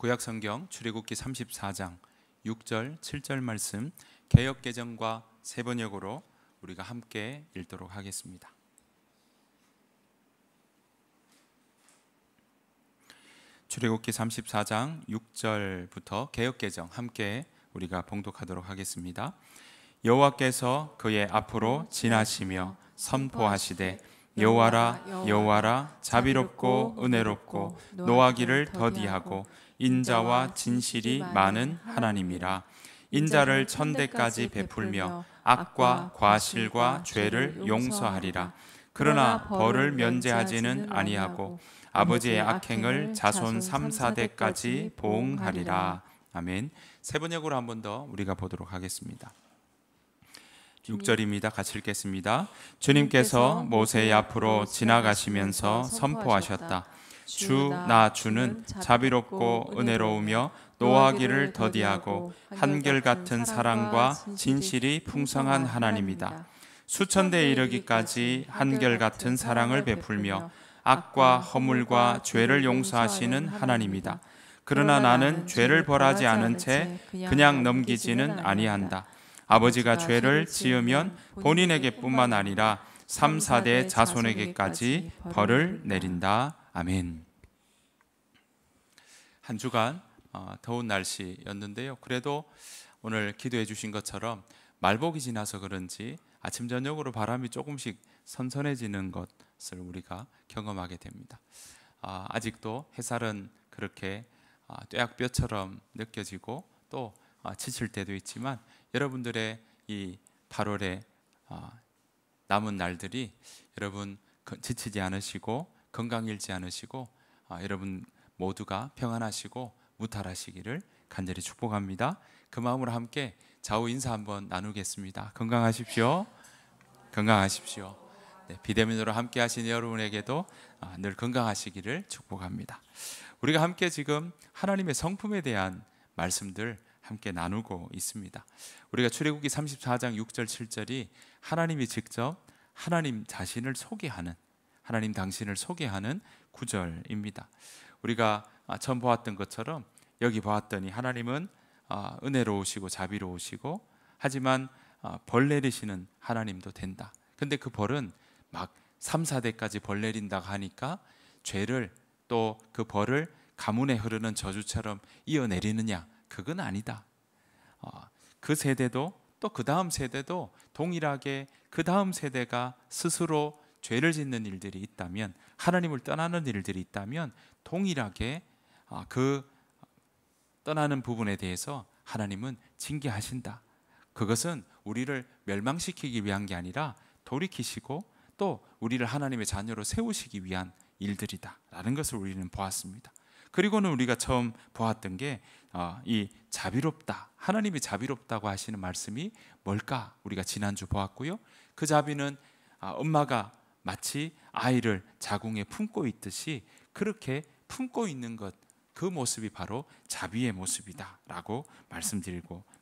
구약성경 출애굽기 34장 6절 7절 말씀 개역개정과 세번역으로 우리가 함께 읽도록 하겠습니다. 출애굽기 34장 6절부터 개역개정 함께 우리가 봉독하도록 하겠습니다. 여호와께서 그의 앞으로 지나시며 선포하시되 여호와라 여호와라 자비롭고 은혜롭고 노하기를 더디하고 인자와 진실이 많은 하나님이라. 인자를 천대까지 베풀며 악과 과실과 죄를 용서하리라. 그러나 벌을 면제하지는 아니하고 아버지의 악행을 자손 3, 4대까지 보응하리라. 아멘. 세번역으로 한 번 더 우리가 보도록 하겠습니다. 6절입니다. 같이 읽겠습니다. 주님께서 모세의 앞으로 지나가시면서 선포하셨다. 주 나 주는 자비롭고 은혜로우며 노하기를 더디하고 한결같은 사랑과 진실이 풍성한 하나님이다. 수천대에 이르기까지 한결같은 사랑을 베풀며 악과 허물과 죄를 용서하시는 하나님이다. 그러나 나는 죄를 벌하지 않은 채 그냥 넘기지는 아니한다. 아버지가 죄를 지으면 본인에게뿐만 아니라 3, 4대 자손에게까지 벌을 내린다. 아멘. 한 주간 더운 날씨였는데요. 그래도 오늘 기도해 주신 것처럼 말복이 지나서 그런지 아침 저녁으로 바람이 조금씩 선선해지는 것을 우리가 경험하게 됩니다. 아직도 햇살은 그렇게 뙤약볕처럼 느껴지고 또 지칠 때도 있지만 여러분들의 이 8월의 남은 날들이 여러분 지치지 않으시고 건강 잃지 않으시고 여러분 모두가 평안하시고 무탈하시기를 간절히 축복합니다. 그 마음으로 함께 좌우 인사 한번 나누겠습니다. 건강하십시오. 건강하십시오. 네, 비대면으로 함께 하신 여러분에게도 늘 건강하시기를 축복합니다. 우리가 함께 지금 하나님의 성품에 대한 말씀들 함께 나누고 있습니다. 우리가 출애굽기 34장 6절 7절이 하나님이 직접 하나님 자신을 소개하는, 하나님 당신을 소개하는 구절입니다. 우리가 처음 보았던 것처럼 여기 보았더니 하나님은 은혜로우시고 자비로우시고 하지만 벌 내리시는 하나님도 된다. 근데 그 벌은 막 3, 4대까지 벌 내린다고 하니까 죄를 또 그 벌을 가문에 흐르는 저주처럼 이어내리느냐? 그건 아니다. 그 세대도 또 그 다음 세대도 동일하게 그 다음 세대가 스스로 죄를 짓는 일들이 있다면, 하나님을 떠나는 일들이 있다면 동일하게 그 떠나는 부분에 대해서 하나님은 징계하신다. 그것은 우리를 멸망시키기 위한 게 아니라 돌이키시고 또 우리를 하나님의 자녀로 세우시기 위한 일들이다 라는 것을 우리는 보았습니다. 그리고는 우리가 처음 보았던 게 이 자비롭다, 하나님이 자비롭다고 하시는 말씀이 뭘까? 우리가 지난주 보았고요. 그 자비는 엄마가 마치 아이를 자궁에 품고 있듯이 그렇게 품고 있는 것, 그 모습이 바로 자비의 모습이다 라고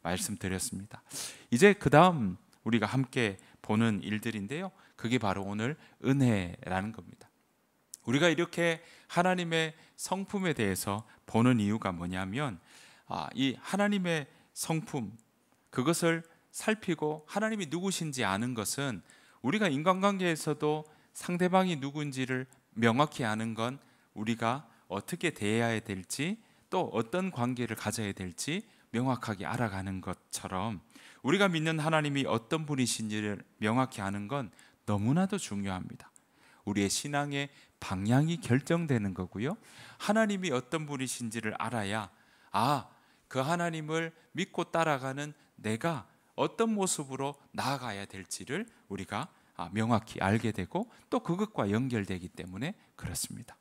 말씀드렸습니다. 이제 그 다음 우리가 함께 보는 일들인데요, 그게 바로 오늘 은혜라는 겁니다. 우리가 이렇게 하나님의 성품에 대해서 보는 이유가 뭐냐면 이 하나님의 성품, 그것을 살피고 하나님이 누구신지 아는 것은 우리가 인간관계에서도 상대방이 누군지를 명확히 아는 건 우리가 어떻게 대해야 될지 또 어떤 관계를 가져야 될지 명확하게 알아가는 것처럼 우리가 믿는 하나님이 어떤 분이신지를 명확히 아는 건 너무나도 중요합니다. 우리의 신앙의 방향이 결정되는 거고요. 하나님이 어떤 분이신지를 알아야 그 하나님을 믿고 따라가는 내가 어떤 모습으로 나아가야 될지를 우리가 명확히 알게 되고 또 그것과 연결되기 때문에 그렇습니다.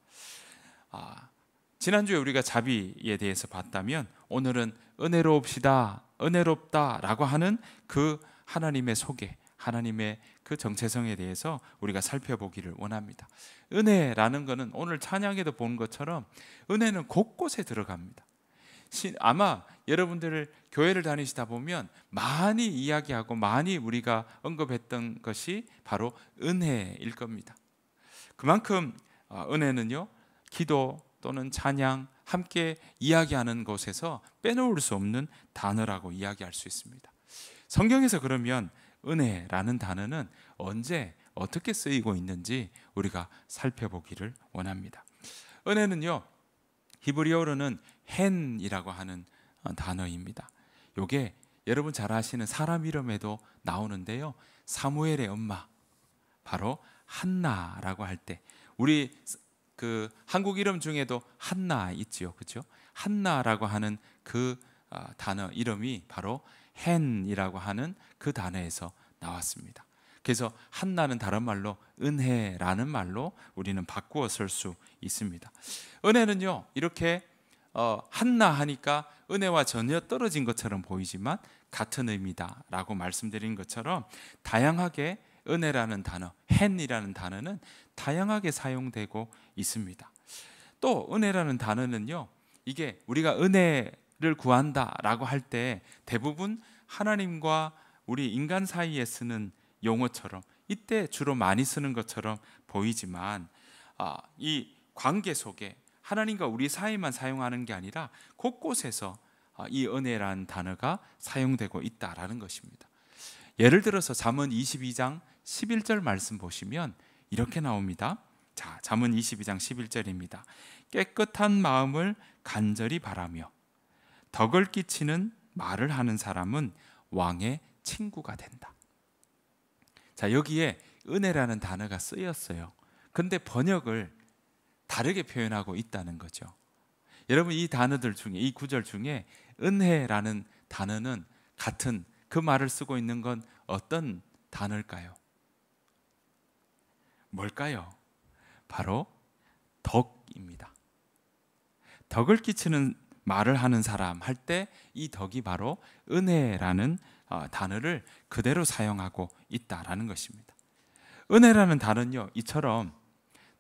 지난주에 우리가 자비에 대해서 봤다면 오늘은 은혜롭시다, 은혜롭다라고 하는 그 하나님의 소개, 하나님의 그 정체성에 대해서 우리가 살펴보기를 원합니다. 은혜라는 것은 오늘 찬양에도 본 것처럼 은혜는 곳곳에 들어갑니다. 아마 여러분들 교회를 다니시다 보면 많이 이야기하고 많이 우리가 언급했던 것이 바로 은혜일 겁니다. 그만큼 은혜는요, 기도 또는 찬양, 함께 이야기하는 곳에서 빼놓을 수 없는 단어라고 이야기할 수 있습니다. 성경에서 그러면 은혜라는 단어는 언제 어떻게 쓰이고 있는지 우리가 살펴보기를 원합니다. 은혜는요, 히브리어로는 헨이라고 하는 단어입니다. 이게 여러분 잘 아시는 사람 이름에도 나오는데요, 사무엘의 엄마 바로 한나라고 할 때, 우리 그 한국 이름 중에도 한나 있지요, 그렇죠? 한나라고 하는 그 단어 이름이 바로 헨이라고 하는 그 단어에서 나왔습니다. 그래서 한나는 다른 말로 은혜라는 말로 우리는 바꾸어 쓸 수 있습니다. 은혜는요, 이렇게 한나 하니까 은혜와 전혀 떨어진 것처럼 보이지만 같은 의미다라고 말씀드린 것처럼 다양하게 은혜라는 단어, 헨이라는 단어는 다양하게 사용되고 있습니다. 또 은혜라는 단어는요, 이게 우리가 은혜를 구한다라고 할 때 대부분 하나님과 우리 인간 사이에 쓰는 용어처럼 이때 주로 많이 쓰는 것처럼 보이지만 이 관계 속에 하나님과 우리 사이만 사용하는 게 아니라 곳곳에서 이 은혜라는 단어가 사용되고 있다라는 것입니다. 예를 들어서 잠언 22장 11절 말씀 보시면 이렇게 나옵니다. 자, 잠언 22장 11절입니다. 깨끗한 마음을 간절히 바라며 덕을 끼치는 말을 하는 사람은 왕의 친구가 된다. 자, 여기에 은혜라는 단어가 쓰였어요. 근데 번역을 다르게 표현하고 있다는 거죠. 여러분, 이 단어들 중에, 이 구절 중에 은혜라는 단어는 같은 그 말을 쓰고 있는 건 어떤 단어일까요? 뭘까요? 바로 덕입니다. 덕을 끼치는 말을 하는 사람 할 때 이 덕이 바로 은혜라는 단어를 그대로 사용하고 있다라는 것입니다. 은혜라는 단어는요, 이처럼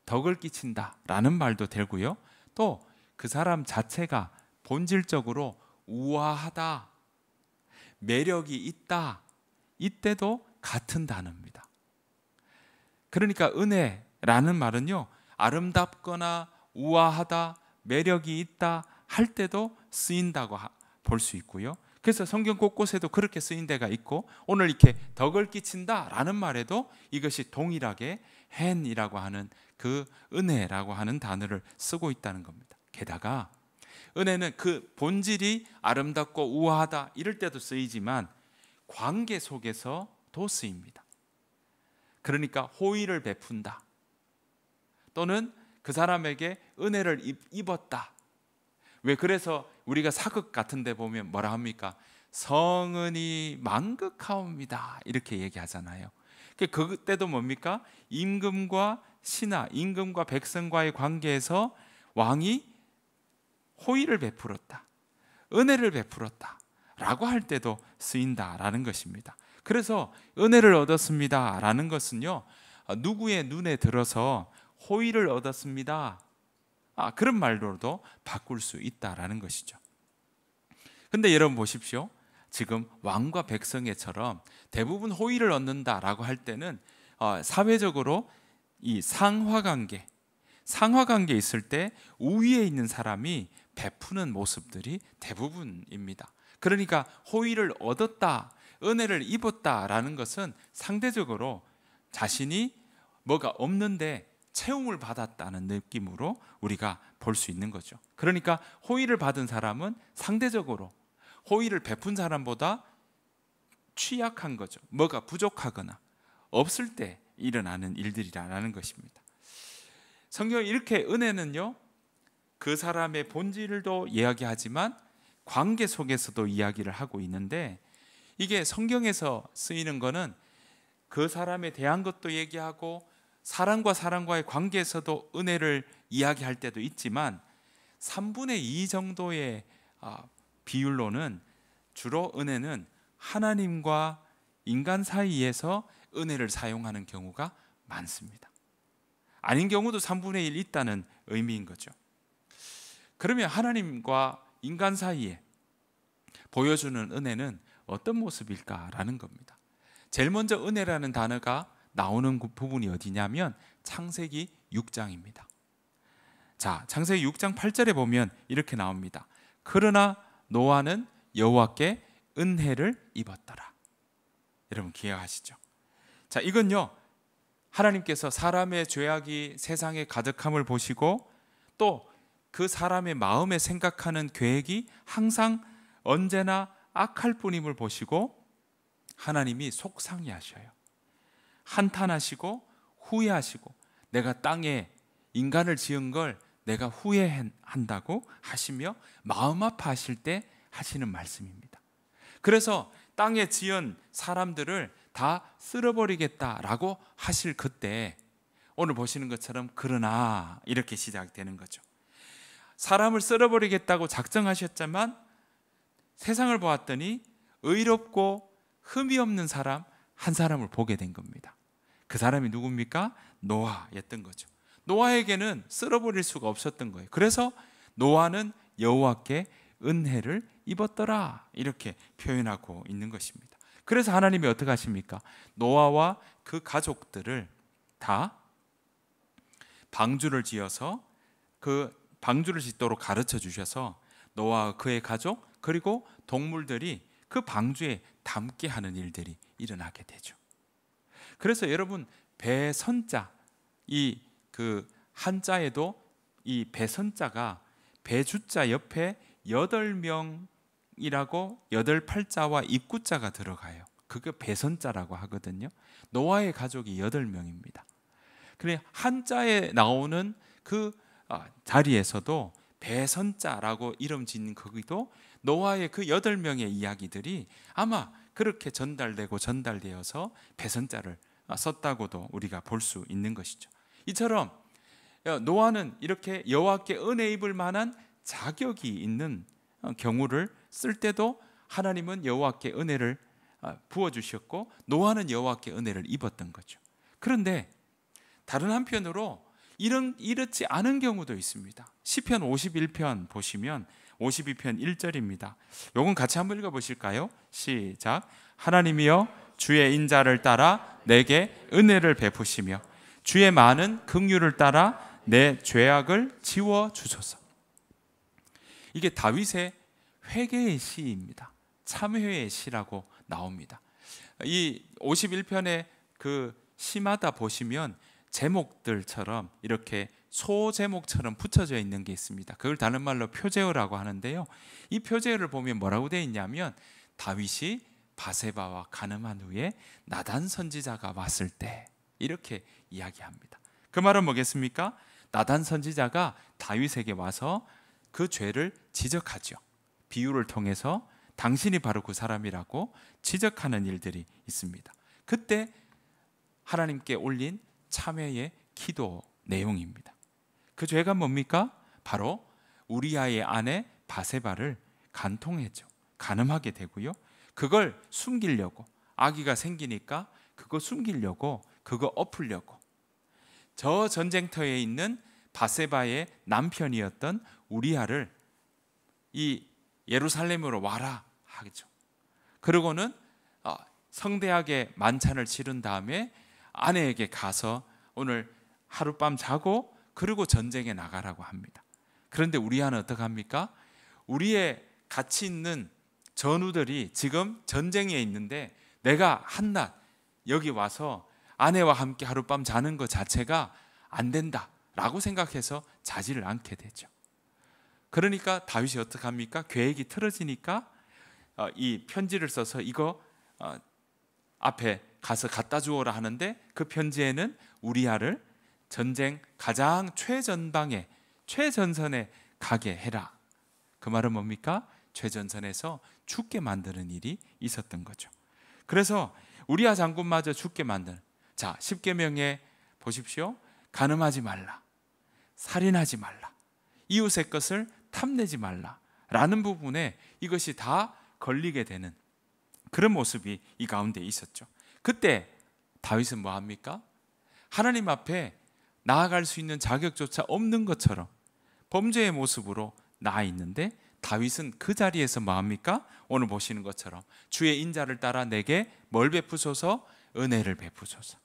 덕을 끼친다라는 말도 되고요, 또 그 사람 자체가 본질적으로 우아하다, 매력이 있다, 이때도 같은 단어입니다. 그러니까 은혜라는 말은요, 아름답거나 우아하다, 매력이 있다 할 때도 쓰인다고 볼 수 있고요. 그래서 성경 곳곳에도 그렇게 쓰인 데가 있고, 오늘 이렇게 덕을 끼친다라는 말에도 이것이 동일하게 헨이라고 하는 그 은혜라고 하는 단어를 쓰고 있다는 겁니다. 게다가 은혜는 그 본질이 아름답고 우아하다 이럴 때도 쓰이지만 관계 속에서도 쓰입니다. 그러니까 호의를 베푼다, 또는 그 사람에게 은혜를 입었다. 왜 그래서 우리가 사극 같은 데 보면 뭐라 합니까? 성은이 만극하옵니다 이렇게 얘기하잖아요. 그때도 뭡니까? 임금과 신하, 임금과 백성과의 관계에서 왕이 호의를 베풀었다, 은혜를 베풀었다 라고 할 때도 쓰인다라는 것입니다. 그래서 은혜를 얻었습니다 라는 것은요, 누구의 눈에 들어서 호의를 얻었습니다, 그런 말로도 바꿀 수 있다라는 것이죠. 근데 여러분 보십시오. 지금 왕과 백성에처럼 대부분 호의를 얻는다라고 할 때는 사회적으로 이 상하관계에 있을 때 우위에 있는 사람이 베푸는 모습들이 대부분입니다. 그러니까 호의를 얻었다, 은혜를 입었다라는 것은 상대적으로 자신이 뭐가 없는데 채움을 받았다는 느낌으로 우리가 볼 수 있는 거죠. 그러니까 호의를 받은 사람은 상대적으로 호의를 베푼 사람보다 취약한 거죠. 뭐가 부족하거나 없을 때 일어나는 일들이라는 것입니다. 성경에 이렇게 은혜는요, 그 사람의 본질도 이야기하지만 관계 속에서도 이야기를 하고 있는데, 이게 성경에서 쓰이는 거는 그 사람에 대한 것도 얘기하고 사람과 사람과의 관계에서도 은혜를 이야기할 때도 있지만 3분의 2 정도의 비율로는 주로 은혜는 하나님과 인간 사이에서 은혜를 사용하는 경우가 많습니다. 아닌 경우도 3분의 1 있다는 의미인 거죠. 그러면 하나님과 인간 사이에 보여주는 은혜는 어떤 모습일까라는 겁니다. 제일 먼저 은혜라는 단어가 나오는 부분이 어디냐면 창세기 6장입니다. 자, 창세기 6장 8절에 보면 이렇게 나옵니다. 그러나 노아는 여호와께 은혜를 입었더라. 여러분 기억하시죠? 자, 이건요, 하나님께서 사람의 죄악이 세상에 가득함을 보시고 또 그 사람의 마음에 생각하는 계획이 항상 언제나 악할 뿐임을 보시고 하나님이 속상해 하셔요. 한탄하시고 후회하시고 내가 땅에 인간을 지은 걸 내가 후회한다고 하시며 마음 아파하실 때 하시는 말씀입니다. 그래서 땅에 지은 사람들을 다 쓸어버리겠다라고 하실 그때 오늘 보시는 것처럼 그러나 이렇게 시작되는 거죠. 사람을 쓸어버리겠다고 작정하셨지만 세상을 보았더니 의롭고 흠이 없는 사람 한 사람을 보게 된 겁니다. 그 사람이 누굽니까? 노아였던 거죠. 노아에게는 쓸어버릴 수가 없었던 거예요. 그래서 노아는 여호와께 은혜를 입었더라 이렇게 표현하고 있는 것입니다. 그래서 하나님이 어떻게 하십니까? 노아와 그 가족들을 다 방주를 지어서 그 방주를 짓도록 가르쳐 주셔서 노아와 그의 가족 그리고 동물들이 그 방주에 담게 하는 일들이 일어나게 되죠. 그래서 여러분 배선자 이 그 한자에도 이 배선자가 배주자 옆에 8명이라고 8팔자와 입구자가 들어가요. 그게 배선자라고 하거든요. 노아의 가족이 8명입니다. 그래 한자에 나오는 그 자리에서도 배선자라고 이름 짓는 거기도 노아의 그 8명의 이야기들이 아마 그렇게 전달되어서 배선자를 썼다고도 우리가 볼 수 있는 것이죠. 이처럼 노아는 이렇게 여호와께 은혜 입을 만한 자격이 있는 경우를 쓸 때도 하나님은 여호와께 은혜를 부어주셨고 노아는 여호와께 은혜를 입었던 거죠. 그런데 다른 한편으로 이렇지 않은 경우도 있습니다. 시편 51편 보시면 52편 1절입니다. 요건 같이 한번 읽어보실까요? 시작. 하나님이여 주의 인자를 따라 내게 은혜를 베푸시며 주의 많은 긍휼을 따라 내 죄악을 지워 주소서. 이게 다윗의 회개의 시입니다. 참회의 시라고 나옵니다. 이 51편의 그 시마다 보시면 제목들처럼 이렇게 소제목처럼 붙여져 있는 게 있습니다. 그걸 다른 말로 표제어라고 하는데요. 이 표제어를 보면 뭐라고 되어 있냐면 다윗이 바세바와 간음한 후에 나단 선지자가 왔을 때 이렇게 이야기합니다. 그 말은 뭐겠습니까? 나단 선지자가 다윗에게 와서 그 죄를 지적하죠. 비유를 통해서 당신이 바로 그 사람이라고 지적하는 일들이 있습니다. 그때 하나님께 올린 참회의 기도 내용입니다. 그 죄가 뭡니까? 바로 우리아의 아내 바세바를 간통했죠. 간음하게 되고요. 그걸 숨기려고 아기가 생기니까 그거 숨기려고 그거 엎으려고 저 전쟁터에 있는 바세바의 남편이었던 우리아를 이 예루살렘으로 와라 하겠죠. 그러고는 성대하게 만찬을 치른 다음에 아내에게 가서 오늘 하룻밤 자고 그리고 전쟁에 나가라고 합니다. 그런데 우리아는 어떻게 합니까? 우리의 같이 있는 전우들이 지금 전쟁에 있는데 내가 한낮 여기 와서 아내와 함께 하룻밤 자는 것 자체가 안 된다라고 생각해서 자지를 않게 되죠. 그러니까 다윗이 어떻게 합니까? 계획이 틀어지니까 이 편지를 써서 이거 앞에 가서 갖다 주어라 하는데 그 편지에는 우리아를 전쟁 가장 최전방에 최전선에 가게 해라. 그 말은 뭡니까? 최전선에서 죽게 만드는 일이 있었던 거죠. 그래서 우리아 장군마저 죽게 만드는 자 10계명에 보십시오. 간음하지 말라, 살인하지 말라, 이웃의 것을 탐내지 말라 라는 부분에 이것이 다 걸리게 되는 그런 모습이 이 가운데 있었죠. 그때 다윗은 뭐 합니까? 하나님 앞에 나아갈 수 있는 자격조차 없는 것처럼 범죄의 모습으로 나아 있는데 다윗은 그 자리에서 뭐 합니까? 오늘 보시는 것처럼 주의 인자를 따라 내게 뭘 베푸소서? 은혜를 베푸소서.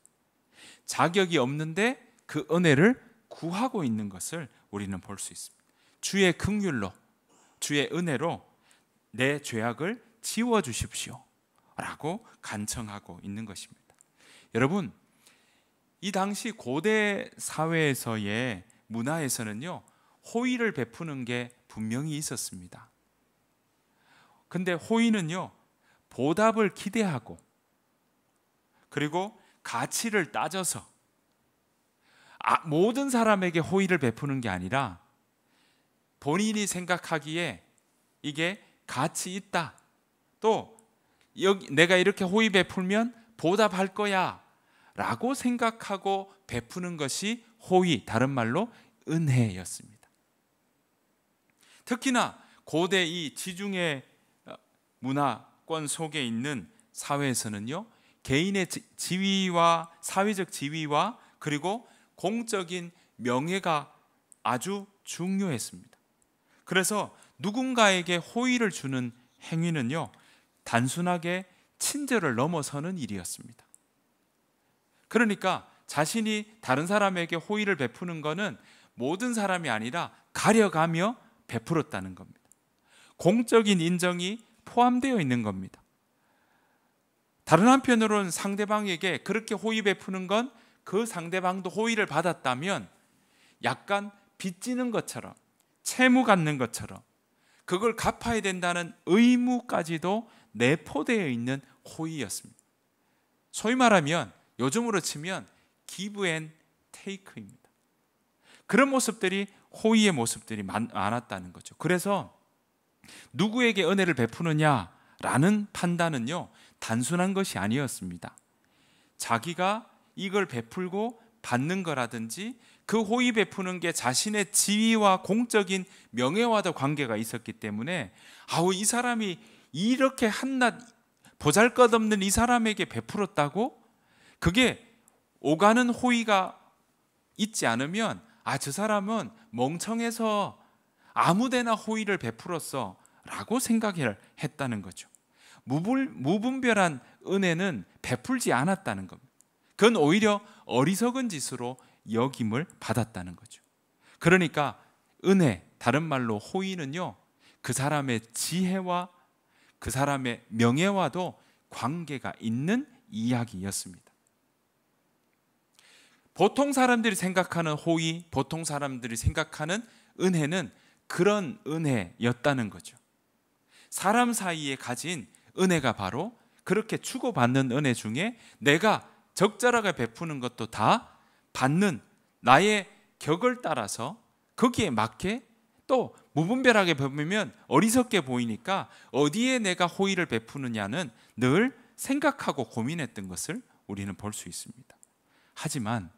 자격이 없는데 그 은혜를 구하고 있는 것을 우리는 볼 수 있습니다. 주의 긍휼로, 주의 은혜로 내 죄악을 지워 주십시오 라고 간청하고 있는 것입니다. 여러분, 이 당시 고대 사회에서의 문화에서는요, 호의를 베푸는 게 분명히 있었습니다. 근데 호의는요, 보답을 기대하고 그리고 가치를 따져서 모든 사람에게 호의를 베푸는 게 아니라 본인이 생각하기에 이게 가치 있다, 또 내가 이렇게 호의 베풀면 보답할 거야 라고 생각하고 베푸는 것이 호의, 다른 말로 은혜였습니다. 특히나 고대 이 지중해 문화권 속에 있는 사회에서는요, 개인의 지위와 사회적 지위와 그리고 공적인 명예가 아주 중요했습니다. 그래서 누군가에게 호의를 주는 행위는요, 단순하게 친절을 넘어서는 일이었습니다. 그러니까 자신이 다른 사람에게 호의를 베푸는 것은 모든 사람이 아니라 가려가며 베풀었다는 겁니다. 공적인 인정이 포함되어 있는 겁니다. 다른 한편으로는 상대방에게 그렇게 호의 베푸는 건 그 상대방도 호의를 받았다면 약간 빚지는 것처럼, 채무 갖는 것처럼 그걸 갚아야 된다는 의무까지도 내포되어 있는 호의였습니다. 소위 말하면 요즘으로 치면 give and take입니다. 그런 모습들이 호의의 모습들이 많았다는 거죠. 그래서 누구에게 은혜를 베푸느냐라는 판단은요, 단순한 것이 아니었습니다. 자기가 이걸 베풀고 받는 거라든지 그 호의 베푸는 게 자신의 지위와 공적인 명예와도 관계가 있었기 때문에 이 사람이 이렇게 한낱 보잘것없는 이 사람에게 베풀었다고 그게 오가는 호의가 있지 않으면 저 사람은 멍청해서 아무데나 호의를 베풀었어 라고 생각을 했다는 거죠. 무분별한 은혜는 베풀지 않았다는 겁니다. 그건 오히려 어리석은 짓으로 여김을 받았다는 거죠. 그러니까 은혜, 다른 말로 호의는요, 그 사람의 지혜와 그 사람의 명예와도 관계가 있는 이야기였습니다. 보통 사람들이 생각하는 호의, 보통 사람들이 생각하는 은혜는 그런 은혜였다는 거죠. 사람 사이에 가진 은혜가 바로 그렇게 주고받는 은혜 중에 내가 적절하게 베푸는 것도 다 받는 나의 격을 따라서 거기에 맞게 또 무분별하게 베푸면 어리석게 보이니까 어디에 내가 호의를 베푸느냐는 늘 생각하고 고민했던 것을 우리는 볼 수 있습니다. 하지만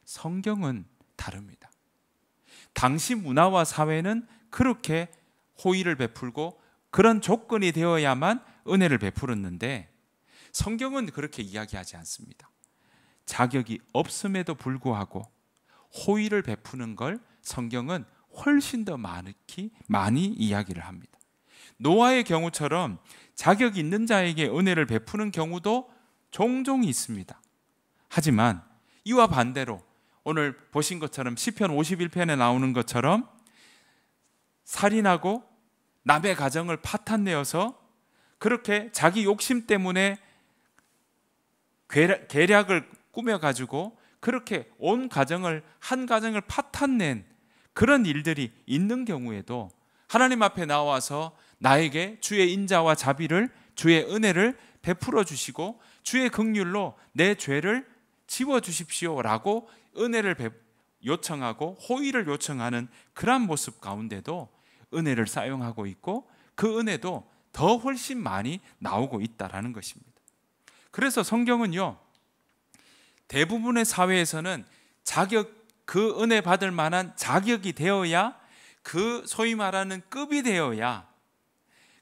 성경은 다릅니다. 당시 문화와 사회는 그렇게 호의를 베풀고 그런 조건이 되어야만 은혜를 베풀었는데 성경은 그렇게 이야기하지 않습니다. 자격이 없음에도 불구하고 호의를 베푸는 걸 성경은 훨씬 더 많이 이야기를 합니다. 노아의 경우처럼 자격이 있는 자에게 은혜를 베푸는 경우도 종종 있습니다. 하지만 이와 반대로 오늘 보신 것처럼 시편 51편에 나오는 것처럼 살인하고 남의 가정을 파탄내어서 그렇게 자기 욕심 때문에 계략을 꾸며가지고 그렇게 온 가정을, 한 가정을 파탄낸 그런 일들이 있는 경우에도 하나님 앞에 나와서 나에게 주의 인자와 자비를, 주의 은혜를 베풀어 주시고 주의 긍휼로 내 죄를 지워 주십시오라고 은혜를 요청하고 호의를 요청하는 그러한 모습 가운데도 은혜를 사용하고 있고 그 은혜도 더 훨씬 많이 나오고 있다라는 것입니다. 그래서 성경은요, 대부분의 사회에서는 그 은혜 받을 만한 자격이 되어야, 그 소위 말하는 급이 되어야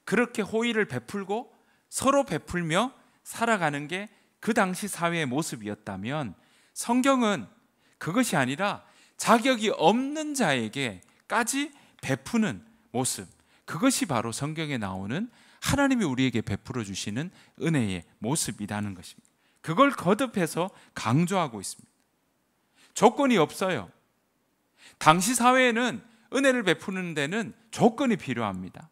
그렇게 호의를 베풀고 서로 베풀며 살아가는 게 그 당시 사회의 모습이었다면, 성경은 그것이 아니라 자격이 없는 자에게까지 베푸는 모습, 그것이 바로 성경에 나오는 하나님이 우리에게 베풀어 주시는 은혜의 모습이라는 것입니다. 그걸 거듭해서 강조하고 있습니다. 조건이 없어요. 당시 사회에는 은혜를 베푸는 데는 조건이 필요합니다.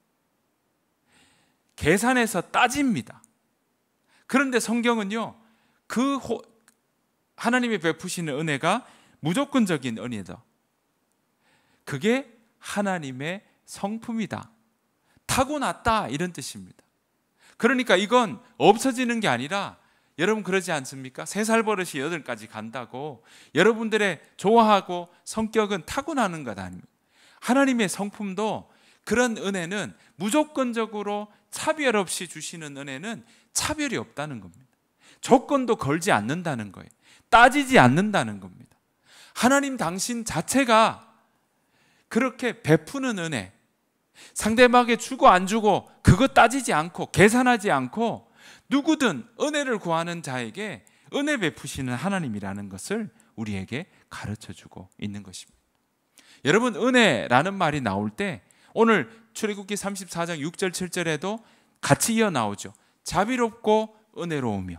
계산해서 따집니다. 그런데 성경은요, 하나님이 베푸시는 은혜가 무조건적인 은혜다. 그게 하나님의 성품이다. 타고났다, 이런 뜻입니다. 그러니까 이건 없어지는 게 아니라, 여러분 그러지 않습니까? 3살 버릇이 8까지 간다고 여러분들의 좋아하고 성격은 타고나는 것 아닙니까? 하나님의 성품도 그런 은혜는 무조건적으로 차별 없이 주시는 은혜는 차별이 없다는 겁니다. 조건도 걸지 않는다는 거예요. 따지지 않는다는 겁니다. 하나님 당신 자체가 그렇게 베푸는 은혜, 상대방에게 주고 안 주고 그거 따지지 않고 계산하지 않고 누구든 은혜를 구하는 자에게 은혜 베푸시는 하나님이라는 것을 우리에게 가르쳐주고 있는 것입니다. 여러분, 은혜라는 말이 나올 때 오늘 출애굽기 34장 6절 7절에도 같이 이어 나오죠. 자비롭고 은혜로우며.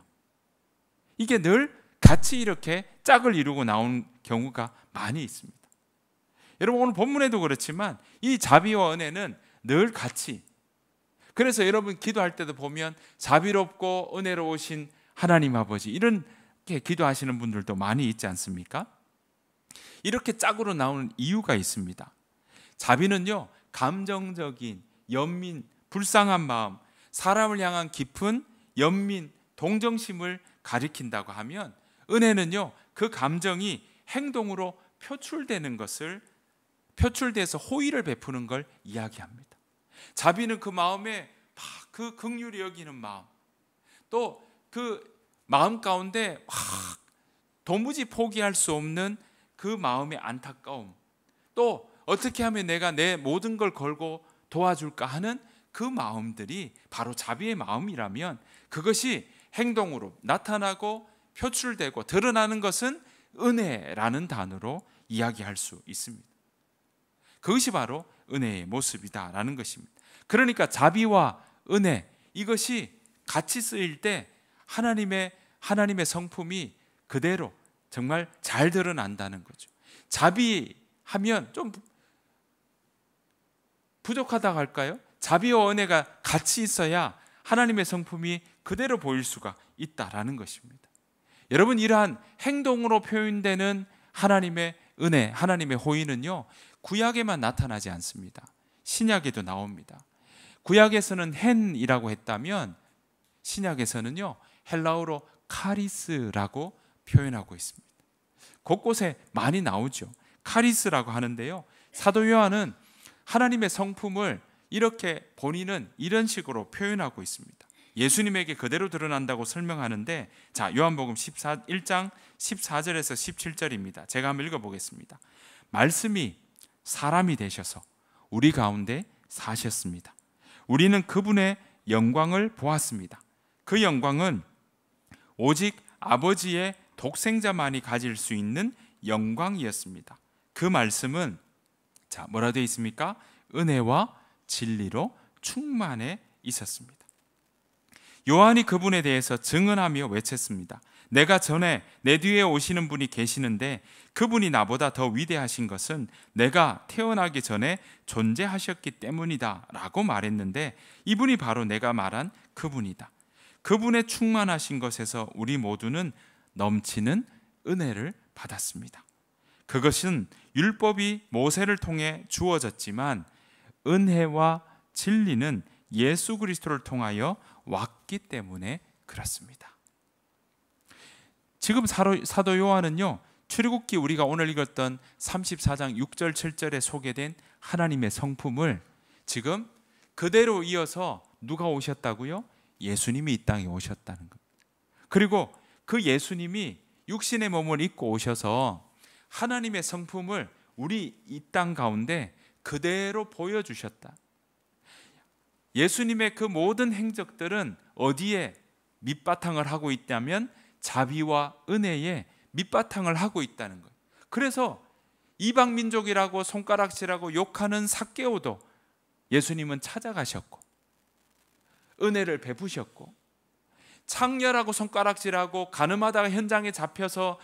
이게 늘 같이 이렇게 짝을 이루고 나온 경우가 많이 있습니다. 여러분, 오늘 본문에도 그렇지만 이 자비와 은혜는 늘 같이, 그래서 여러분 기도할 때도 보면 자비롭고 은혜로우신 하나님 아버지, 이렇게 기도하시는 분들도 많이 있지 않습니까? 이렇게 짝으로 나오는 이유가 있습니다. 자비는요, 감정적인 연민, 불쌍한 마음, 사람을 향한 깊은 연민, 동정심을 가리킨다고 하면, 은혜는요, 그 감정이 행동으로 표출돼서 호의를 베푸는 걸 이야기합니다. 자비는 그 마음에 그 긍휼히 여기는 마음, 또 그 마음 가운데 도무지 포기할 수 없는 그 마음의 안타까움, 또 어떻게 하면 내가 내 모든 걸 걸고 도와줄까 하는 그 마음들이 바로 자비의 마음이라면, 그것이 행동으로 나타나고 표출되고 드러나는 것은 은혜라는 단어로 이야기할 수 있습니다. 그것이 바로 은혜의 모습이다라는 것입니다. 그러니까 자비와 은혜, 이것이 같이 쓰일 때 하나님의 성품이 그대로 정말 잘 드러난다는 거죠. 자비하면 좀 부족하다고 할까요? 자비와 은혜가 같이 있어야 하나님의 성품이 그대로 보일 수가 있다라는 것입니다. 여러분, 이러한 행동으로 표현되는 하나님의 은혜, 하나님의 호의는요, 구약에만 나타나지 않습니다. 신약에도 나옵니다. 구약에서는 헨이라고 했다면 신약에서는요, 헬라어로 카리스라고 표현하고 있습니다. 곳곳에 많이 나오죠. 카리스라고 하는데요, 사도 요한은 하나님의 성품을 이렇게 본인은 이런 식으로 표현하고 있습니다. 예수님에게 그대로 드러난다고 설명하는데, 자, 요한복음 1장 14절에서 17절입니다. 제가 한번 읽어보겠습니다. 말씀이 사람이 되셔서 우리 가운데 사셨습니다. 우리는 그분의 영광을 보았습니다. 그 영광은 오직 아버지의 독생자만이 가질 수 있는 영광이었습니다. 그 말씀은, 자, 뭐라 되어 있습니까? 은혜와 진리로 충만해 있었습니다. 요한이 그분에 대해서 증언하며 외쳤습니다. 내가 전에 내 뒤에 오시는 분이 계시는데 그분이 나보다 더 위대하신 것은 내가 태어나기 전에 존재하셨기 때문이다 라고 말했는데, 이분이 바로 내가 말한 그분이다. 그분의 충만하신 것에서 우리 모두는 넘치는 은혜를 받았습니다. 그것은 율법이 모세를 통해 주어졌지만 은혜와 진리는 예수 그리스도를 통하여 왔기 때문에 그렇습니다. 지금 사도 요한은요, 출애굽기 우리가 오늘 읽었던 34장 6절 7절에 소개된 하나님의 성품을 지금 그대로 이어서 누가 오셨다고요? 예수님이 이 땅에 오셨다는 겁니다. 그리고 그 예수님이 육신의 몸을 입고 오셔서 하나님의 성품을 우리 이 땅 가운데 그대로 보여주셨다. 예수님의 그 모든 행적들은 어디에 밑바탕을 하고 있다면 자비와 은혜에 밑바탕을 하고 있다는 거예요. 그래서 이방 민족이라고 손가락질하고 욕하는 삭개오도 예수님은 찾아가셨고 은혜를 베푸셨고, 창렬하고 손가락질하고 가늠하다가 현장에 잡혀서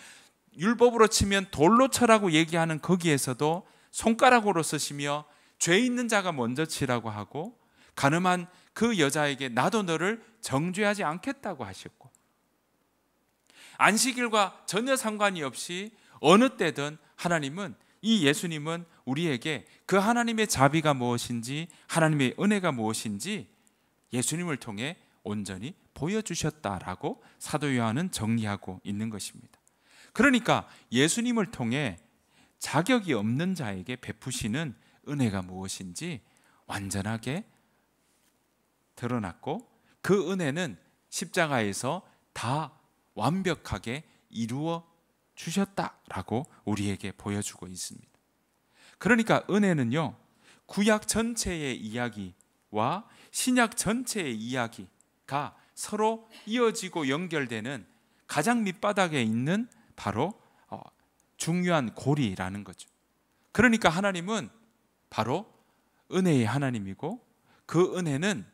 율법으로 치면 돌로 쳐라고 얘기하는 거기에서도 손가락으로 쓰시며 죄 있는 자가 먼저 치라고 하고 간음한 그 여자에게 나도 너를 정죄하지 않겠다고 하셨고, 안식일과 전혀 상관이 없이 어느 때든 하나님은, 이 예수님은 우리에게 그 하나님의 자비가 무엇인지, 하나님의 은혜가 무엇인지 예수님을 통해 온전히 보여주셨다라고 사도 요한은 정리하고 있는 것입니다. 그러니까 예수님을 통해 자격이 없는 자에게 베푸시는 은혜가 무엇인지 완전하게 드러났고, 그 은혜는 십자가에서 다 완벽하게 이루어 주셨다라고 우리에게 보여주고 있습니다. 그러니까 은혜는요, 구약 전체의 이야기와 신약 전체의 이야기가 서로 이어지고 연결되는 가장 밑바닥에 있는 바로 중요한 고리라는 거죠. 그러니까 하나님은 바로 은혜의 하나님이고, 그 은혜는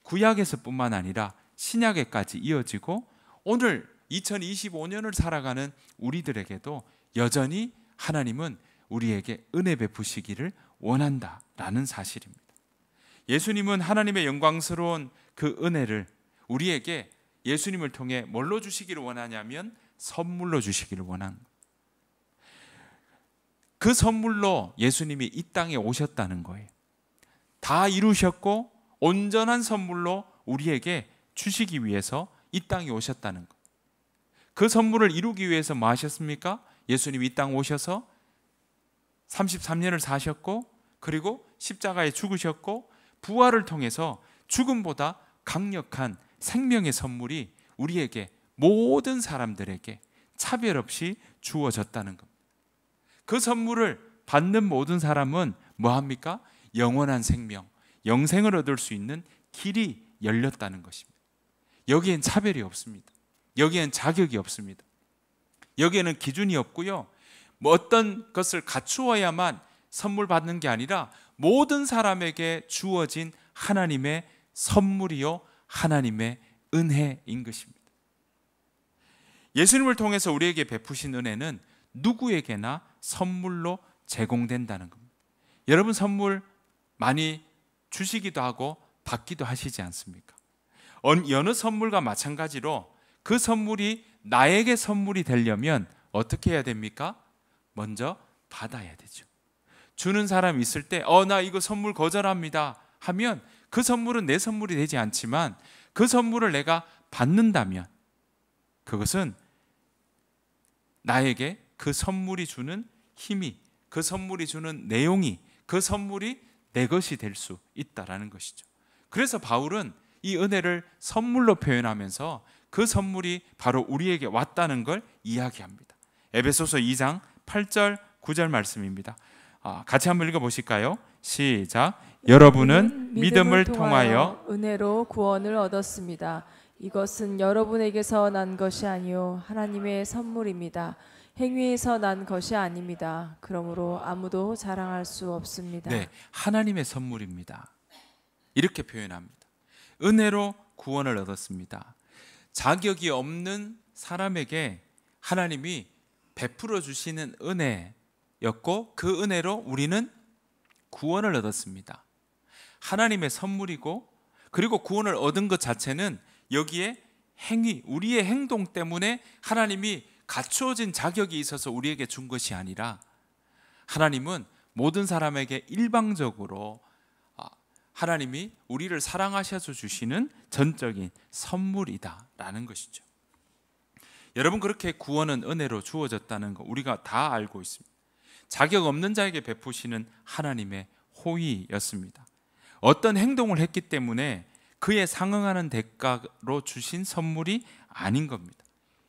구약에서뿐만 아니라 신약에까지 이어지고 오늘 2025년을 살아가는 우리들에게도 여전히 하나님은 우리에게 은혜 베푸시기를 원한다라는 사실입니다. 예수님은 하나님의 영광스러운 그 은혜를 우리에게 예수님을 통해 뭘로 주시기를 원하냐면 선물로 주시기를 원한 거예요. 그 선물로 예수님이 이 땅에 오셨다는 거예요. 다 이루셨고 온전한 선물로 우리에게 주시기 위해서 이 땅에 오셨다는 것. 그 선물을 이루기 위해서 뭐 하셨습니까? 예수님이 이 땅 오셔서 33년을 사셨고, 그리고 십자가에 죽으셨고, 부활을 통해서 죽음보다 강력한 생명의 선물이 우리에게, 모든 사람들에게 차별 없이 주어졌다는 겁니다. 그 선물을 받는 모든 사람은 뭐 합니까? 영원한 생명, 영생을 얻을 수 있는 길이 열렸다는 것입니다. 여기엔 차별이 없습니다. 여기엔 자격이 없습니다. 여기에는 기준이 없고요, 뭐 어떤 것을 갖추어야만 선물 받는 게 아니라 모든 사람에게 주어진 하나님의 선물이요, 하나님의 은혜인 것입니다. 예수님을 통해서 우리에게 베푸신 은혜는 누구에게나 선물로 제공된다는 겁니다. 여러분 선물 많이 주시기도 하고 받기도 하시지 않습니까? 어느 선물과 마찬가지로 그 선물이 나에게 선물이 되려면 어떻게 해야 됩니까? 먼저 받아야 되죠. 주는 사람이 있을 때 나 이거 선물 거절합니다 하면 그 선물은 내 선물이 되지 않지만, 그 선물을 내가 받는다면 그것은 나에게 그 선물이 주는 힘이, 그 선물이 주는 내용이, 그 선물이 내 것이 될 수 있다라는 것이죠. 그래서 바울은 이 은혜를 선물로 표현하면서 그 선물이 바로 우리에게 왔다는 걸 이야기합니다. 에베소서 2장 8절 9절 말씀입니다. 같이 한번 읽어보실까요? 시작. 여러분은 믿음을 통하여 은혜로 구원을 얻었습니다. 이것은 여러분에게서 난 것이 아니요 하나님의 선물입니다. 행위에서 난 것이 아닙니다. 그러므로 아무도 자랑할 수 없습니다. 네, 하나님의 선물입니다. 이렇게 표현합니다. 은혜로 구원을 얻었습니다. 자격이 없는 사람에게 하나님이 베풀어 주시는 은혜였고, 그 은혜로 우리는 구원을 얻었습니다. 하나님의 선물이고, 그리고 구원을 얻은 것 자체는 여기에 행위, 우리의 행동 때문에 하나님이 갖추어진 자격이 있어서 우리에게 준 것이 아니라, 하나님은 모든 사람에게 일방적으로 하나님이 우리를 사랑하셔서 주시는 전적인 선물이다라는 것이죠. 여러분, 그렇게 구원은 은혜로 주어졌다는 거 우리가 다 알고 있습니다. 자격 없는 자에게 베푸시는 하나님의 호의였습니다. 어떤 행동을 했기 때문에 그에 상응하는 대가로 주신 선물이 아닌 겁니다.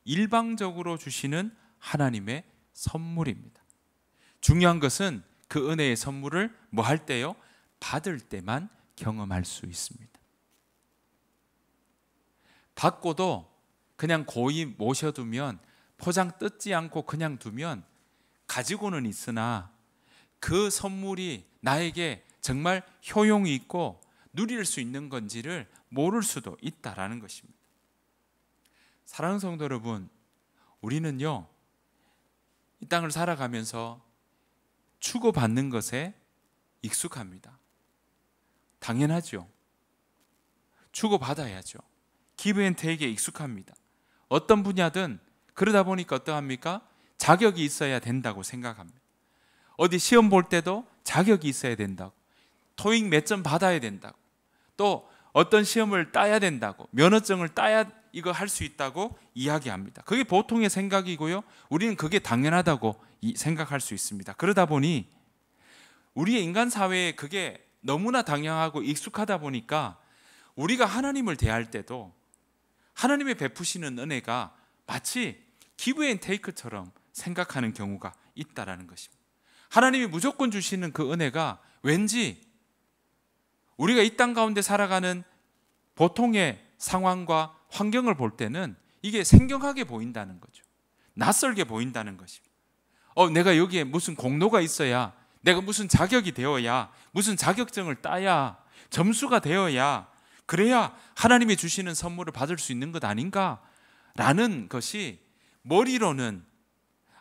일방적으로 주시는 하나님의 선물입니다. 중요한 것은 그 은혜의 선물을 뭐 할 때요? 받을 때만 경험할 수 있습니다. 받고도 그냥 고이 모셔두면, 포장 뜯지 않고 그냥 두면 가지고는 있으나 그 선물이 나에게 정말 효용이 있고 누릴 수 있는 건지를 모를 수도 있다라는 것입니다. 사랑하는 성도 여러분, 우리는요 이 땅을 살아가면서 주고받는 것에 익숙합니다. 당연하죠. 주고받아야죠. 기브 앤 테이크에 익숙합니다. 어떤 분야든 그러다 보니까 어떠합니까? 자격이 있어야 된다고 생각합니다. 어디 시험 볼 때도 자격이 있어야 된다고, 토익 몇 점 받아야 된다고, 또 어떤 시험을 따야 된다고, 면허증을 따야 이거 할 수 있다고 이야기합니다. 그게 보통의 생각이고요. 우리는 그게 당연하다고 생각할 수 있습니다. 그러다 보니 우리의 인간 사회에 그게 너무나 당연하고 익숙하다 보니까 우리가 하나님을 대할 때도 하나님의 베푸시는 은혜가 마치 기브 앤 테이크처럼 생각하는 경우가 있다라는 것입니다. 하나님이 무조건 주시는 그 은혜가 왠지 우리가 이 땅 가운데 살아가는 보통의 상황과 환경을 볼 때는 이게 생경하게 보인다는 거죠. 낯설게 보인다는 것입니다. 내가 여기에 무슨 공로가 있어야, 내가 무슨 자격이 되어야, 무슨 자격증을 따야, 점수가 되어야, 그래야 하나님이 주시는 선물을 받을 수 있는 것 아닌가? 라는 것이 머리로는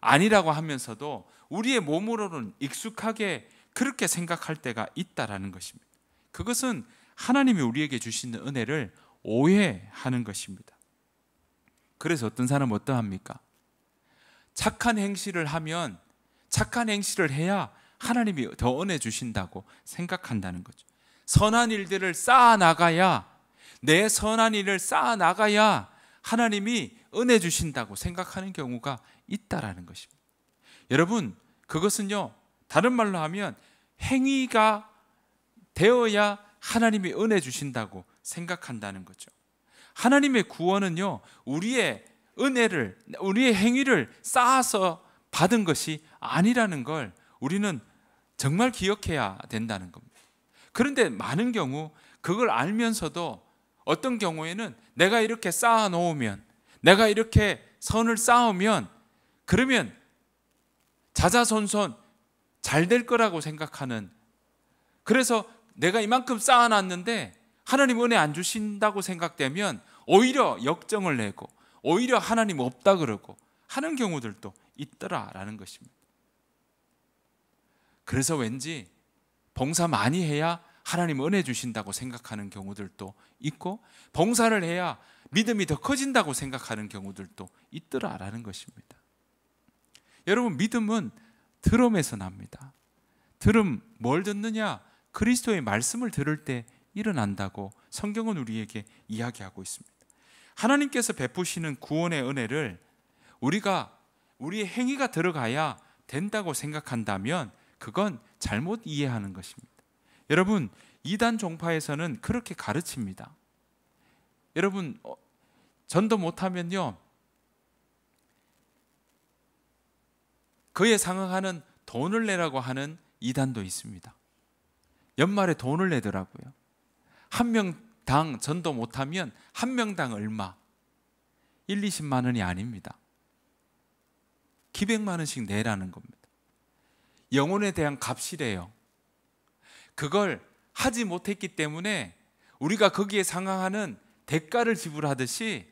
아니라고 하면서도 우리의 몸으로는 익숙하게 그렇게 생각할 때가 있다라는 것입니다. 그것은 하나님이 우리에게 주시는 은혜를 오해하는 것입니다. 그래서 어떤 사람은 어떠합니까? 착한 행실을 하면, 착한 행실을 해야 하나님이 더 은혜 주신다고 생각한다는 거죠. 선한 일들을 쌓아나가야, 내 선한 일을 쌓아나가야 하나님이 은혜 주신다고 생각하는 경우가 있다라는 것입니다. 여러분, 그것은요, 다른 말로 하면 행위가 되어야 하나님이 은혜 주신다고 생각한다는 거죠. 하나님의 구원은요, 우리의 은혜를, 우리의 행위를 쌓아서 받은 것이 아니라는 걸 우리는 정말 기억해야 된다는 겁니다. 그런데 많은 경우 그걸 알면서도 어떤 경우에는 내가 이렇게 쌓아 놓으면, 내가 이렇게 선을 쌓으면, 그러면 자자손손 잘 될 거라고 생각하는, 그래서 내가 이만큼 쌓아놨는데 하나님 은혜 안 주신다고 생각되면 오히려 역정을 내고 오히려 하나님 없다 그러고 하는 경우들도 있더라라는 것입니다. 그래서 왠지 봉사 많이 해야 하나님 은혜 주신다고 생각하는 경우들도 있고, 봉사를 해야 믿음이 더 커진다고 생각하는 경우들도 있더라라는 것입니다. 여러분, 믿음은 들음에서 납니다. 들음, 뭘 듣느냐? 그리스도의 말씀을 들을 때 일어난다고 성경은 우리에게 이야기하고 있습니다. 하나님께서 베푸시는 구원의 은혜를 우리의 행위가 들어가야 된다고 생각한다면 그건 잘못 이해하는 것입니다. 여러분, 이단 종파에서는 그렇게 가르칩니다. 여러분, 전도 못하면요, 그에 상응하는 돈을 내라고 하는 이단도 있습니다. 연말에 돈을 내더라고요. 한 명당 전도 못하면 한 명당 얼마? 1, 20만 원이 아닙니다. 기백만 원씩 내라는 겁니다. 영혼에 대한 값이래요. 그걸 하지 못했기 때문에 우리가 거기에 상응하는 대가를 지불하듯이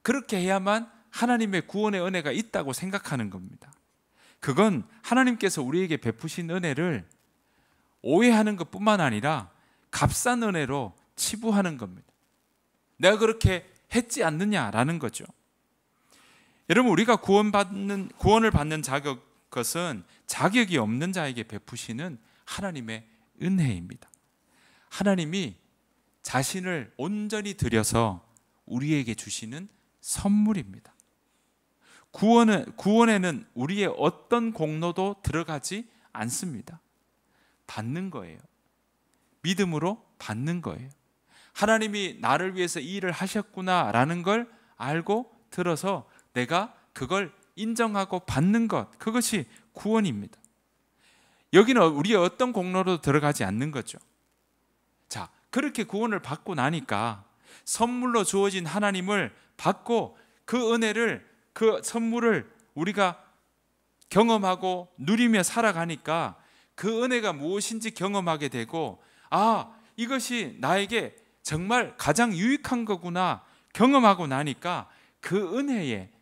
그렇게 해야만 하나님의 구원의 은혜가 있다고 생각하는 겁니다. 그건 하나님께서 우리에게 베푸신 은혜를 오해하는 것뿐만 아니라 값싼 은혜로 치부하는 겁니다. 내가 그렇게 했지 않느냐라는 거죠. 여러분, 우리가 구원을 받는 것은 자격이 없는 자에게 베푸시는 하나님의 은혜입니다. 하나님이 자신을 온전히 들여서 우리에게 주시는 선물입니다. 구원에는 우리의 어떤 공로도 들어가지 않습니다. 받는 거예요. 믿음으로 받는 거예요. 하나님이 나를 위해서 이 일을 하셨구나라는 걸 알고 들어서 내가 그걸 인정하고 받는 것, 그것이 구원입니다. 여기는 우리의 어떤 공로도 들어가지 않는 거죠. 자, 그렇게 구원을 받고 나니까 선물로 주어진 하나님을 받고 그 은혜를, 그 선물을 우리가 경험하고 누리며 살아가니까 그 은혜가 무엇인지 경험하게 되고, 이것이 나에게 정말 가장 유익한 거구나 경험하고 나니까 그 은혜에,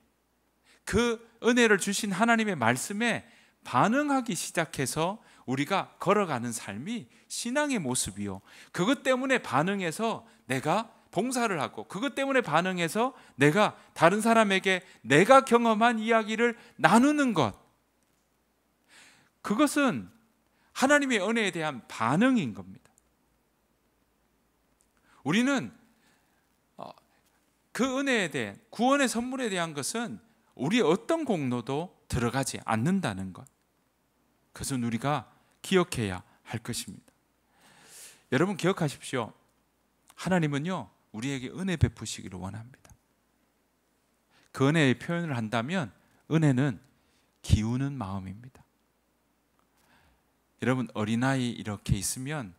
그 은혜를 주신 하나님의 말씀에 반응하기 시작해서 우리가 걸어가는 삶이 신앙의 모습이요, 그것 때문에 반응해서 내가 봉사를 하고, 그것 때문에 반응해서 내가 다른 사람에게 내가 경험한 이야기를 나누는 것, 그것은 하나님의 은혜에 대한 반응인 겁니다. 우리는 그 은혜에 대한, 구원의 선물에 대한 것은 우리의 어떤 공로도 들어가지 않는다는 것, 그것은 우리가 기억해야 할 것입니다. 여러분 기억하십시오. 하나님은요, 우리에게 은혜 베푸시기를 원합니다. 그 은혜의 표현을 한다면 은혜는 기우는 마음입니다. 여러분, 어린아이 이렇게 있으면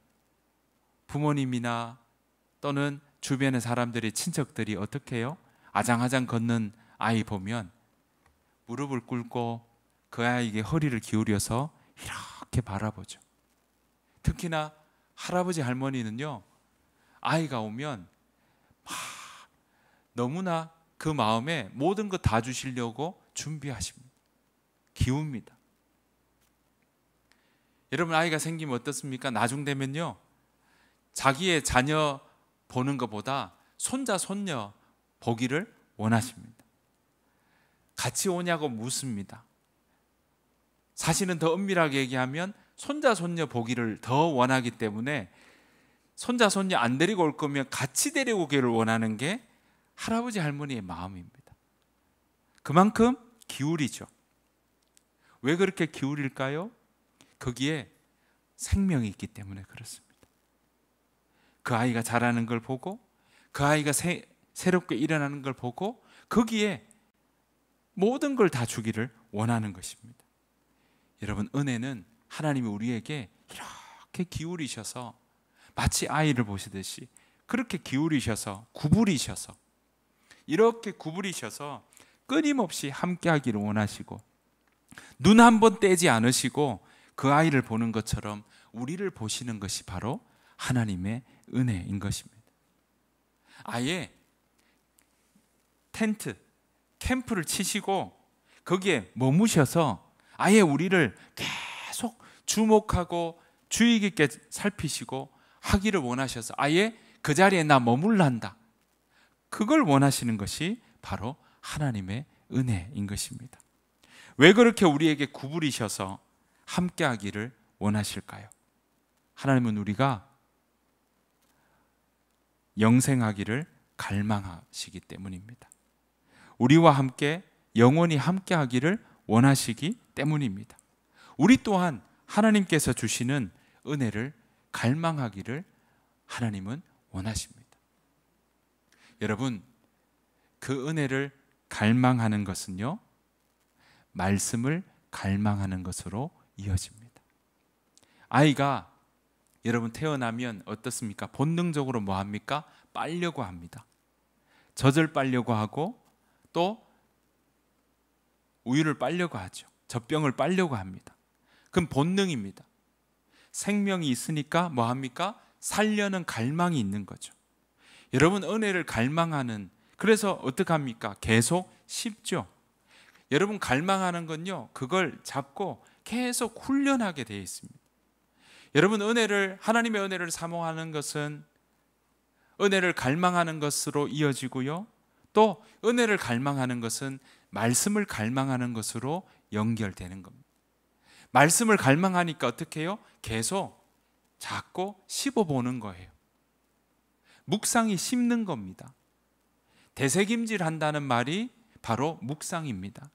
부모님이나 또는 주변의 사람들이, 친척들이 어떻게 해요? 아장아장 걷는 아이 보면 무릎을 꿇고 그 아이에게 허리를 기울여서 이렇게 바라보죠. 특히나 할아버지 할머니는요, 아이가 오면 너무나 그 마음에 모든 것 다 주시려고 준비하십니다. 기웁니다. 여러분, 아이가 생기면 어떻습니까? 나중 되면요, 자기의 자녀 보는 것보다 손자 손녀 보기를 원하십니다. 같이 오냐고 묻습니다. 사실은 더 엄밀하게 얘기하면 손자 손녀 보기를 더 원하기 때문에 손자 손녀 안 데리고 올 거면 같이 데리고 오기를 원하는 게 할아버지 할머니의 마음입니다. 그만큼 기울이죠. 왜 그렇게 기울일까요? 거기에 생명이 있기 때문에 그렇습니다. 그 아이가 자라는 걸 보고, 그 아이가 새롭게 일어나는 걸 보고, 거기에 모든 걸 다 주기를 원하는 것입니다. 여러분, 은혜는 하나님이 우리에게 이렇게 기울이셔서, 마치 아이를 보시듯이 그렇게 기울이셔서, 구부리셔서, 이렇게 구부리셔서 끊임없이 함께 하기를 원하시고, 눈 한 번 떼지 않으시고 그 아이를 보는 것처럼 우리를 보시는 것이 바로 하나님의 은혜인 것입니다. 아예 텐트, 캠프를 치시고 거기에 머무셔서 아예 우리를 계속 주목하고 주의 깊게 살피시고 하기를 원하셔서 아예 그 자리에 나 머물란다, 그걸 원하시는 것이 바로 하나님의 은혜인 것입니다. 왜 그렇게 우리에게 구부리셔서 함께 하기를 원하실까요? 하나님은 우리가 영생하기를 갈망하시기 때문입니다. 우리와 함께 영원히 함께 하기를 원하시기 때문입니다. 우리 또한 하나님께서 주시는 은혜를 갈망하기를 하나님은 원하십니다. 여러분, 그 은혜를 갈망하는 것은요, 말씀을 갈망하는 것으로 이어집니다. 아이가 여러분 태어나면 어떻습니까? 본능적으로 뭐 합니까? 빨려고 합니다. 젖을 빨려고 하고 또 우유를 빨려고 하죠. 젖병을 빨려고 합니다. 그건 본능입니다. 생명이 있으니까 뭐 합니까? 살려는 갈망이 있는 거죠. 여러분, 은혜를 갈망하는, 그래서 어떻게 합니까? 계속 씹죠. 여러분, 갈망하는 건요, 그걸 잡고 계속 훈련하게 되어 있습니다. 여러분, 하나님의 은혜를 사모하는 것은 은혜를 갈망하는 것으로 이어지고요, 또 은혜를 갈망하는 것은 말씀을 갈망하는 것으로 연결되는 겁니다. 말씀을 갈망하니까 어떻게 해요? 계속 잡고 씹어보는 거예요. 묵상이 씹는 겁니다. 되새김질 한다는 말이 바로 묵상입니다.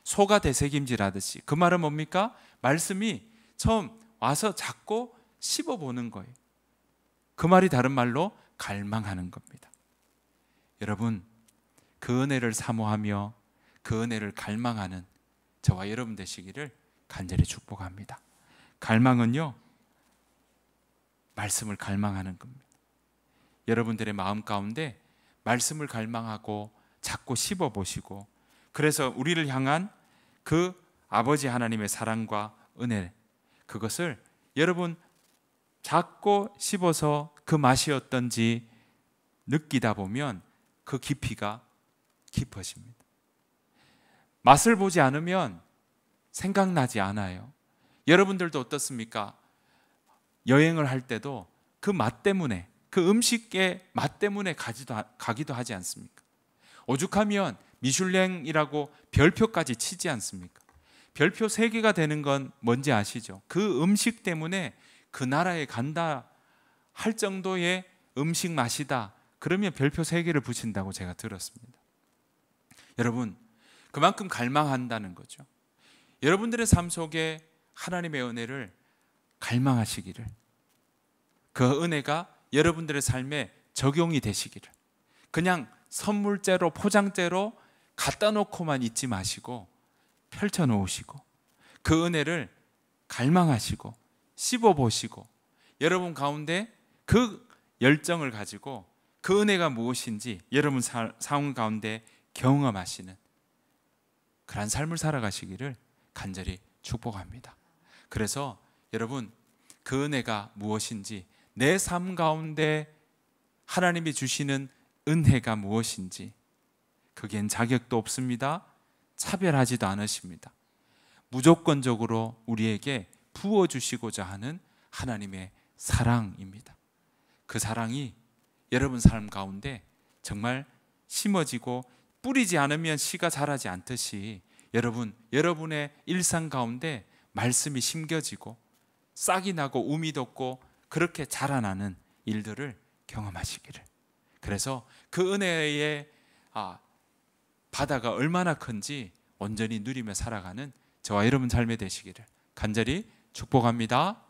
소가 되새김질 하듯이. 그 말은 뭡니까? 말씀이 처음 와서 잡고 씹어보는 거예요. 그 말이 다른 말로 갈망하는 겁니다. 여러분, 그 은혜를 사모하며 그 은혜를 갈망하는 저와 여러분 되시기를 간절히 축복합니다. 갈망은요, 말씀을 갈망하는 겁니다. 여러분들의 마음 가운데 말씀을 갈망하고 자꾸 씹어보시고, 그래서 우리를 향한 그 아버지 하나님의 사랑과 은혜, 그것을 여러분 자꾸 씹어서 그 맛이 어떤지 느끼다 보면 그 깊이가 깊어집니다. 맛을 보지 않으면 생각나지 않아요. 여러분들도 어떻습니까? 여행을 할 때도 그 맛 때문에, 그 음식의 맛 때문에 가기도 하지 않습니까? 오죽하면 미슐랭이라고 별표까지 치지 않습니까? 별표 3개가 되는 건 뭔지 아시죠? 그 음식 때문에 그 나라에 간다 할 정도의 음식 맛이다. 그러면 별표 3개를 붙인다고 제가 들었습니다. 여러분, 그만큼 갈망한다는 거죠. 여러분들의 삶 속에 하나님의 은혜를 갈망하시기를, 그 은혜가 여러분들의 삶에 적용이 되시기를, 그냥 선물째로 포장째로 갖다 놓고만 있지 마시고 펼쳐 놓으시고 그 은혜를 갈망하시고 씹어보시고 여러분 가운데 그 열정을 가지고 그 은혜가 무엇인지 여러분 삶 가운데 경험하시는 그런 삶을 살아가시기를 간절히 축복합니다. 그래서 여러분, 그 은혜가 무엇인지, 내 삶 가운데 하나님이 주시는 은혜가 무엇인지, 그겐 자격도 없습니다. 차별하지도 않으십니다. 무조건적으로 우리에게 부어주시고자 하는 하나님의 사랑입니다. 그 사랑이 여러분 삶 가운데 정말 심어지고 뿌리지 않으면 씨가 자라지 않듯이 여러분의 일상 가운데 말씀이 심겨지고 싹이 나고 um이 돋고 그렇게 자라나는 일들을 경험하시기를, 그래서 그 은혜의 바다가 얼마나 큰지 온전히 누리며 살아가는 저와 여러분 삶이 되시기를 간절히 축복합니다.